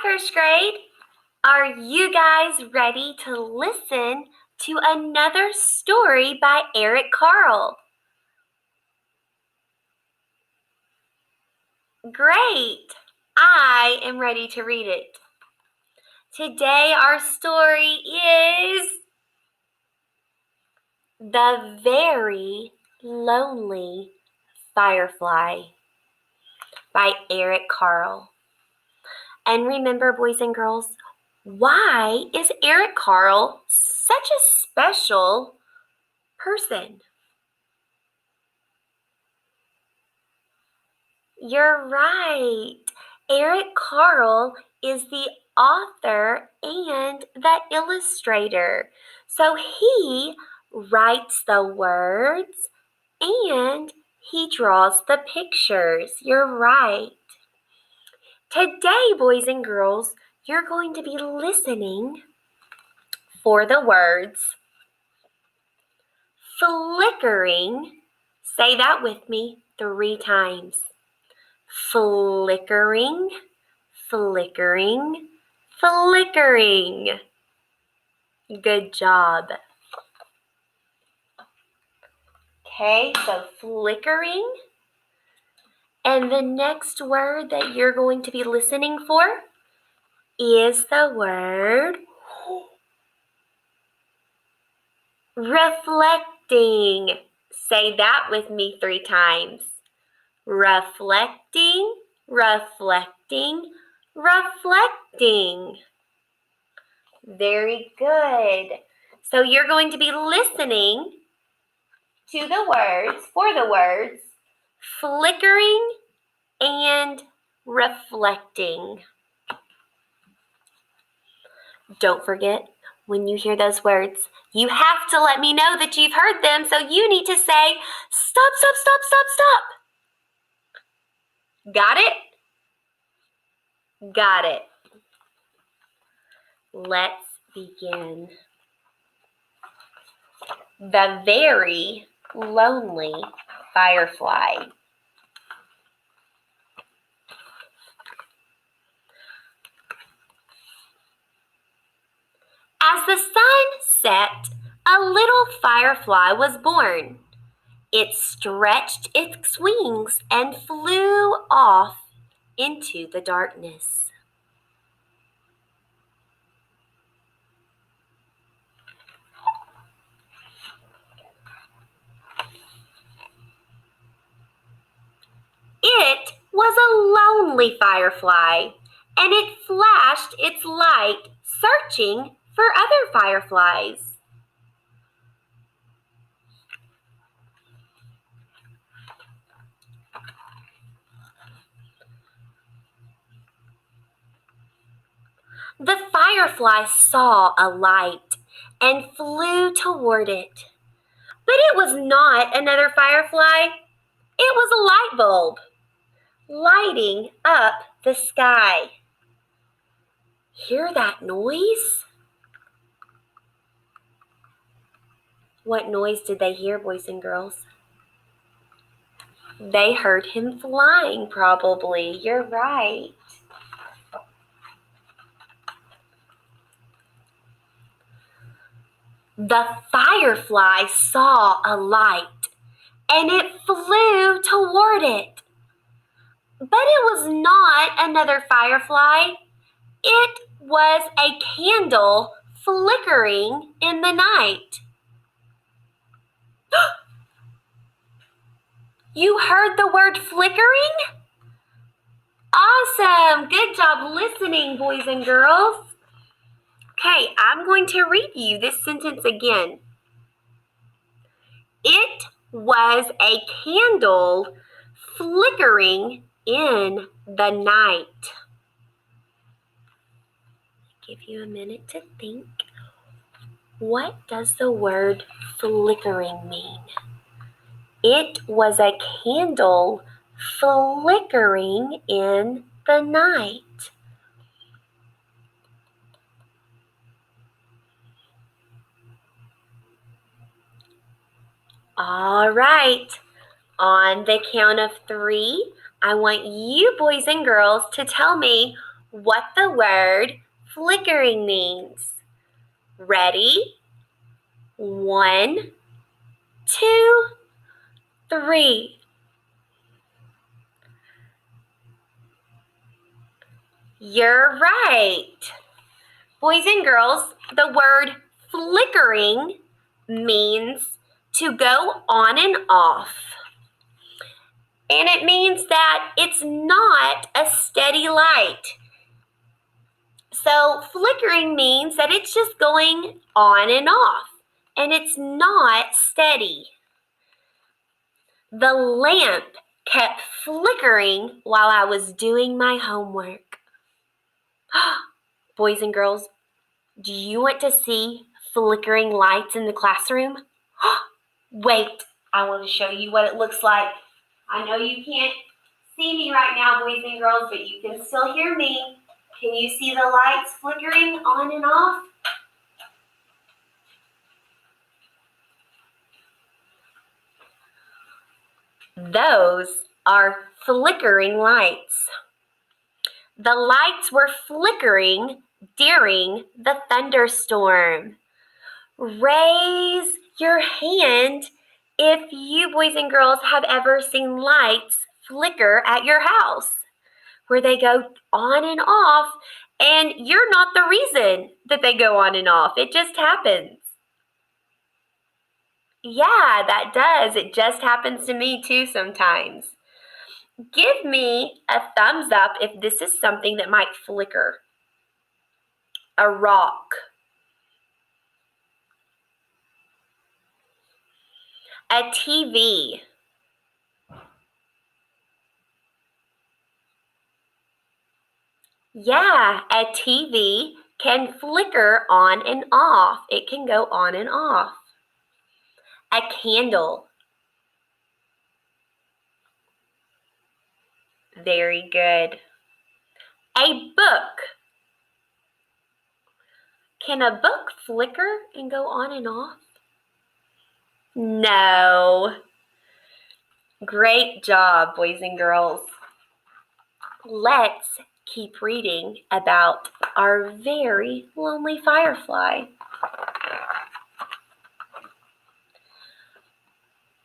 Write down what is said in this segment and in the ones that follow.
first grade. Are you guys ready to listen to another story by Eric Carle? Great! I am ready to read it. Today our story is The Very Lonely Firefly by Eric Carle. And remember, boys and girls, why is Eric Carle such a special person? You're right. Eric Carle is the author and the illustrator. So he writes the words and he draws the pictures. You're right. Today, boys and girls, you're going to be listening for the words flickering. Say that with me 3 times. Flickering, flickering, flickering. Good job. Okay, so flickering. And the next word that you're going to be listening for is the word reflecting. Say that with me 3 times. Reflecting, reflecting, reflecting. Very good. So you're going to be listening to the words, for the words, flickering and reflecting. Don't forget, when you hear those words, you have to let me know that you've heard them, so you need to say, stop, stop, stop, stop, stop. Got it? Got it. Let's begin. The Very Lonely Firefly. As the sun set, a little firefly was born. It stretched its wings and flew off into the darkness. It was a lonely firefly, and it flashed its light searching for other fireflies. The firefly saw a light and flew toward it. But it was not another firefly. It was a light bulb, lighting up the sky. Hear that noise? What noise did they hear, boys and girls? They heard him flying, probably. You're right. The firefly saw a light, and it flew toward it. But it was not another firefly. It was a candle flickering in the night. You heard the word flickering? Awesome! Good job listening, boys and girls. Okay, I'm going to read you this sentence again. It was a candle flickering in the night. Give you a minute to think. What does the word flickering mean? It was a candle flickering in the night. All right. On the count of 3, I want you boys and girls to tell me, what the word flickering means. Ready? 1, 2, 3. You're right. Boys and girls, the word flickering means to go on and off. And it means that it's not a steady light. So flickering means that it's just going on and off, and it's not steady. The lamp kept flickering while I was doing my homework. Boys and girls, do you want to see flickering lights in the classroom? Wait, I want to show you what it looks like. I know you can't see me right now, boys and girls, but you can still hear me. Can you see the lights flickering on and off? Those are flickering lights. The lights were flickering during the thunderstorm. Raise your hand if you, boys and girls, have ever seen lights flicker at your house, where they go on and off, and you're not the reason that they go on and off. It just happens. Yeah, that does. It just happens to me too sometimes. Give me a thumbs up if this is something that might flicker. A rock. A TV. Yeah, a TV can flicker on and off. It can go on and off. A candle. Very good. A book. Can a book flicker and go on and off? No. Great job, boys and girls. Let's keep reading about our very lonely firefly.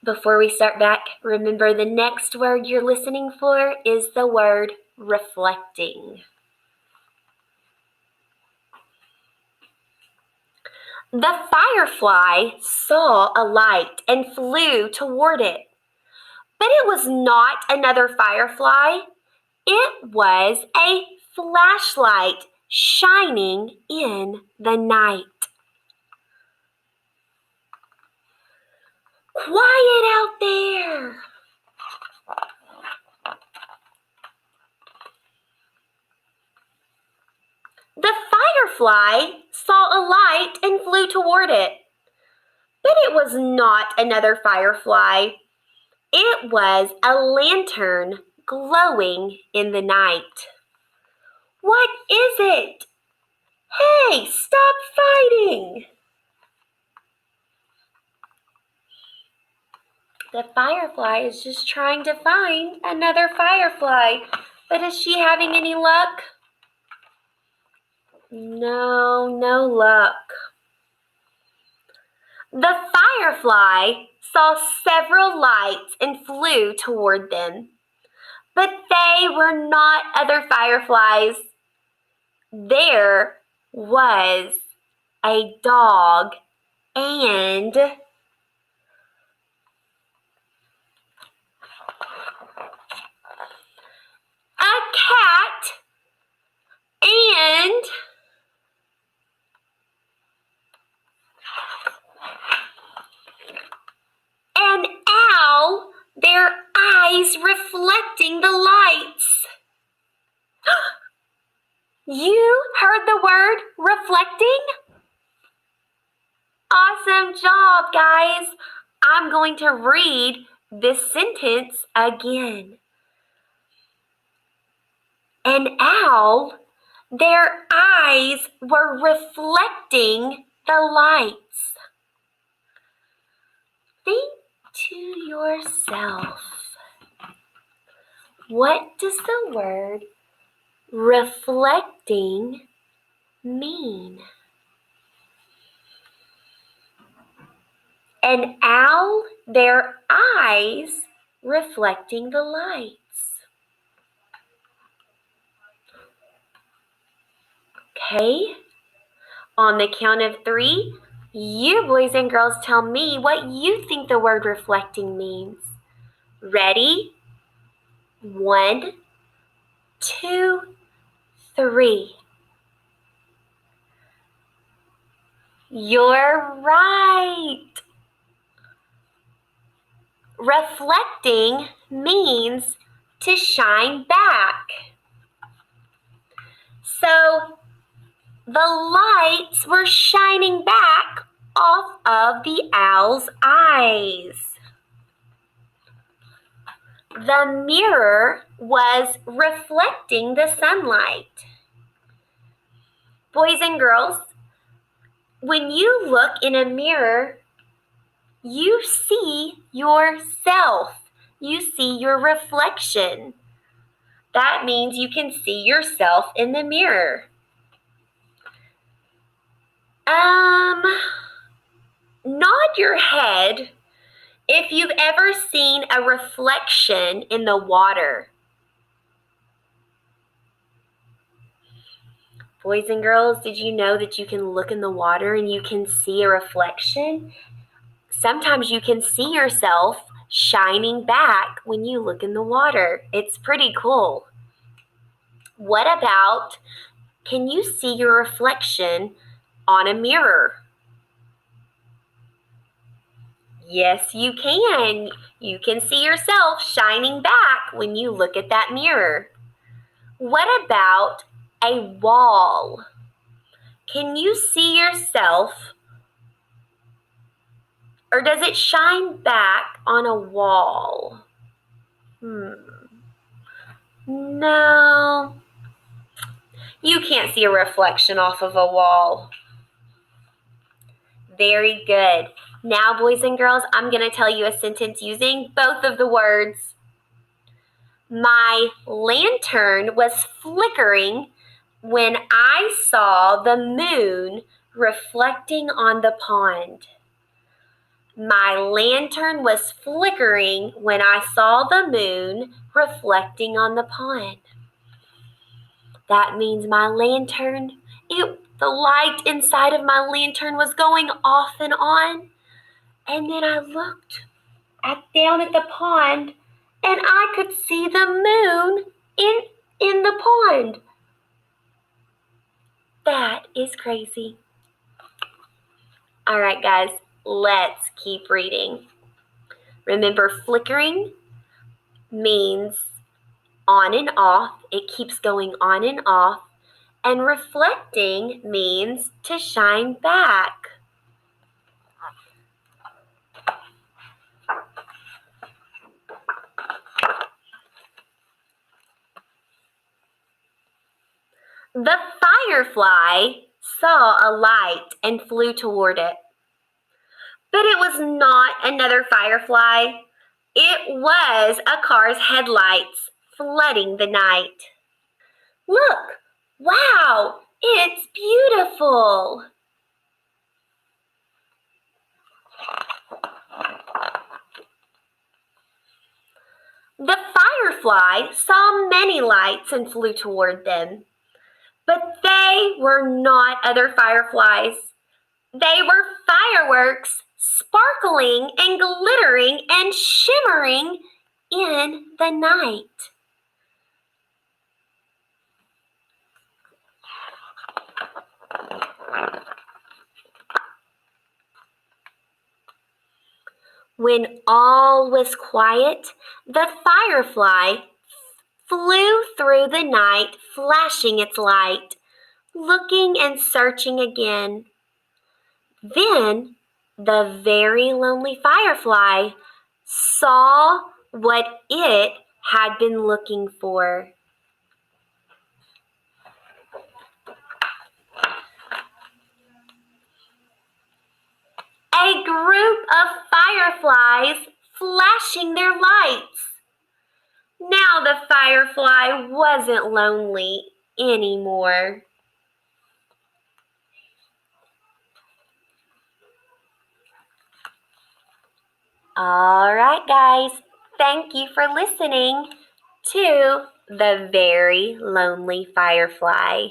Before we start back, remember the next word you're listening for is the word reflecting. The firefly saw a light and flew toward it. But it was not another firefly. It was a flashlight shining in the night. Quiet out there! The firefly saw a light and flew toward it. But it was not another firefly. It was a lantern glowing in the night. What is it? Hey, stop fighting! The firefly is just trying to find another firefly. But is she having any luck? No, no luck. The firefly saw several lights and flew toward them. But they were not other fireflies. There was a dog and a cat and an owl, their eyes reflecting the lights. You heard the word reflecting? Awesome job, guys. I'm going to read this sentence again. An owl, their eyes were reflecting the lights. Think to yourself, what does the word reflecting mean? An owl, their eyes reflecting the lights. Okay, on the count of 3, you boys and girls tell me what you think the word reflecting means. Ready? 1, 2, 3. You're right. Reflecting means to shine back. So the lights were shining back off of the owl's eyes. The mirror was reflecting the sunlight. Boys and girls, when you look in a mirror, you see yourself. You see your reflection. That means you can see yourself in the mirror. Nod your head if you've ever seen a reflection in the water. Boys and girls, did you know that you can look in the water and you can see a reflection? Sometimes you can see yourself shining back when you look in the water. It's pretty cool. What about, can you see your reflection on a mirror? Yes, you can. You can see yourself shining back when you look at that mirror. What about a wall? Can you see yourself, or does it shine back on a wall? No. You can't see a reflection off of a wall. Very good. Now, boys and girls, I'm going to tell you a sentence using both of the words. My lantern was flickering when I saw the moon reflecting on the pond. My lantern was flickering when I saw the moon reflecting on the pond. That means my lantern, the light inside of my lantern was going off and on. And then I looked down at the pond and I could see the moon in the pond. That is crazy. All right, guys, let's keep reading. Remember, flickering means on and off. It keeps going on and off. And reflecting means to shine back. The firefly saw a light and flew toward it. But it was not another firefly. It was a car's headlights flooding the night. Look! Wow! It's beautiful! The firefly saw many lights and flew toward them. But they were not other fireflies. They were fireworks sparkling and glittering and shimmering in the night. When all was quiet, the firefly flew through the night, flashing its light, looking and searching again. Then the very lonely firefly saw what it had been looking for. A group of fireflies flashing their lights. Now the firefly wasn't lonely anymore. All right, guys. Thank you for listening to The Very Lonely Firefly.